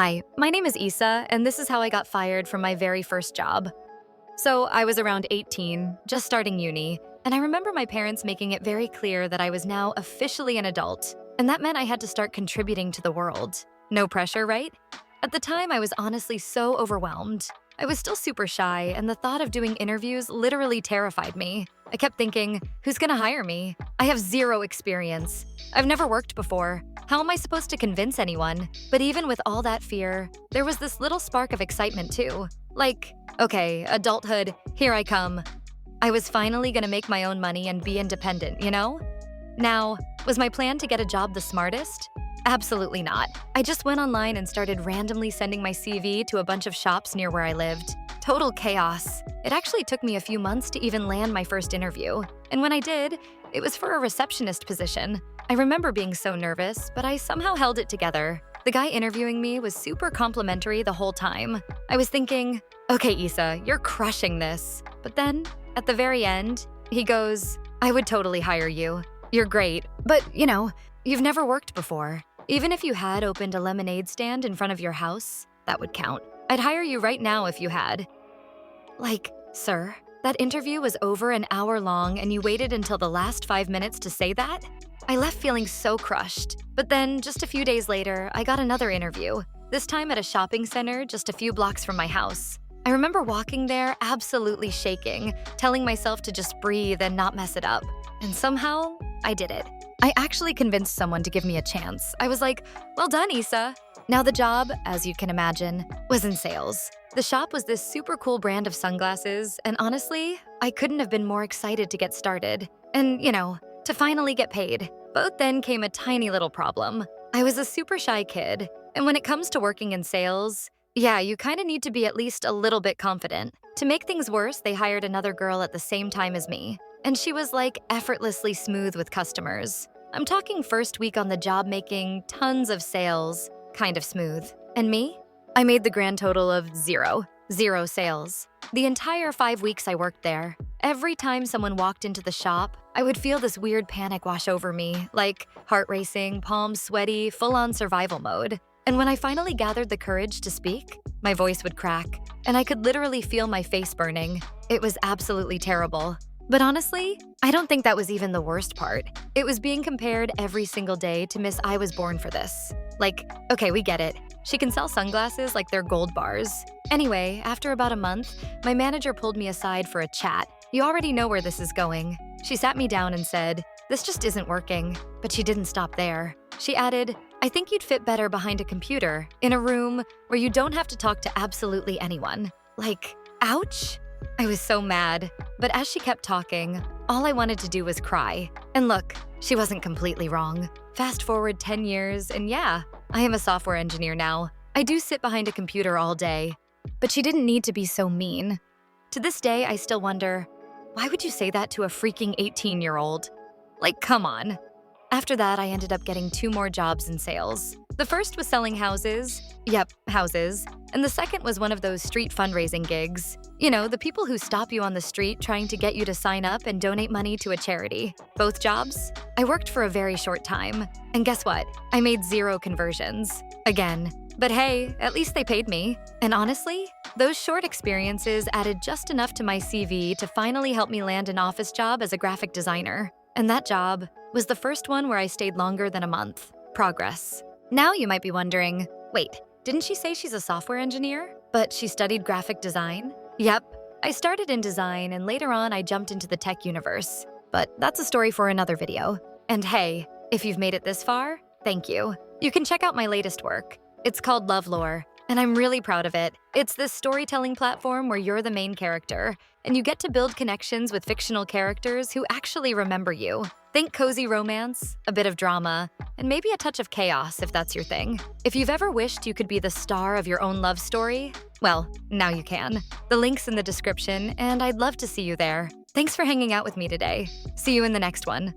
Hi, my name is Isa, and this is how I got fired from my very first job. So, I was around 18, just starting uni, and I remember my parents making it very clear that I was now officially an adult, and that meant I had to start contributing to the world. No pressure, right? At the time, I was honestly so overwhelmed. I was still super shy, and the thought of doing interviews literally terrified me. I kept thinking, who's gonna hire me? I have zero experience. I've never worked before. How am I supposed to convince anyone? But even with all that fear, there was this little spark of excitement too. Like, okay, adulthood, here I come. I was finally gonna make my own money and be independent, you know? Now, was my plan to get a job the smartest? Absolutely not. I just went online and started randomly sending my CV to a bunch of shops near where I lived. Total chaos. It actually took me a few months to even land my first interview. And when I did, it was for a receptionist position. I remember being so nervous, but I somehow held it together. The guy interviewing me was super complimentary the whole time. I was thinking, okay, Isa, you're crushing this. But then, at the very end, he goes, I would totally hire you. You're great, but, you've never worked before. Even if you had opened a lemonade stand in front of your house, that would count. I'd hire you right now if you had. Like, sir, that interview was over an hour long and you waited until the last 5 minutes to say that? I left feeling so crushed. But then, just a few days later, I got another interview, this time at a shopping center just a few blocks from my house. I remember walking there absolutely shaking, telling myself to just breathe and not mess it up. And somehow, I did it. I actually convinced someone to give me a chance. I was like, well done, Isa. Now the job, as you can imagine, was in sales. The shop was this super cool brand of sunglasses, and honestly, I couldn't have been more excited to get started. And, to finally get paid. But then came a tiny little problem. I was a super shy kid, and when it comes to working in sales, you kinda need to be at least a little bit confident. To make things worse, they hired another girl at the same time as me. And she was like effortlessly smooth with customers. I'm talking first week on the job making tons of sales, kind of smooth. And me? I made the grand total of zero sales. The entire 5 weeks I worked there, every time someone walked into the shop, I would feel this weird panic wash over me, like heart racing, palms sweaty, full-on survival mode. And when I finally gathered the courage to speak, my voice would crack, and I could literally feel my face burning. It was absolutely terrible. But honestly, I don't think that was even the worst part. It was being compared every single day to Miss I Was Born for This. Like, okay, we get it. She can sell sunglasses like they're gold bars. Anyway, after about a month, my manager pulled me aside for a chat. You already know where this is going. She sat me down and said, this just isn't working. But she didn't stop there. She added, I think you'd fit better behind a computer, in a room where you don't have to talk to absolutely anyone. Like, ouch? I was so mad, but as she kept talking, all I wanted to do was cry. And look, she wasn't completely wrong. Fast forward 10 years, and I am a software engineer now. I do sit behind a computer all day. But she didn't need to be so mean. To this day, I still wonder, why would you say that to a freaking 18-year-old? Like, come on. After that, I ended up getting 2 more jobs in sales. The first was selling houses. Yep, houses. And the second was one of those street fundraising gigs. The people who stop you on the street trying to get you to sign up and donate money to a charity. Both jobs, I worked for a very short time. And guess what? I made 0 conversions. Again. But hey, at least they paid me. And honestly, those short experiences added just enough to my CV to finally help me land an office job as a graphic designer. And that job was the first one where I stayed longer than a month. Progress. Now you might be wondering, wait, didn't she say she's a software engineer? But she studied graphic design? Yep, I started in design and later on I jumped into the tech universe. But that's a story for another video. And hey, if you've made it this far, thank you. You can check out my latest work. It's called Lovelore, and I'm really proud of it. It's this storytelling platform where you're the main character, and you get to build connections with fictional characters who actually remember you. Think cozy romance, a bit of drama, and maybe a touch of chaos if that's your thing. If you've ever wished you could be the star of your own love story, well, now you can. The link's in the description, and I'd love to see you there. Thanks for hanging out with me today. See you in the next one.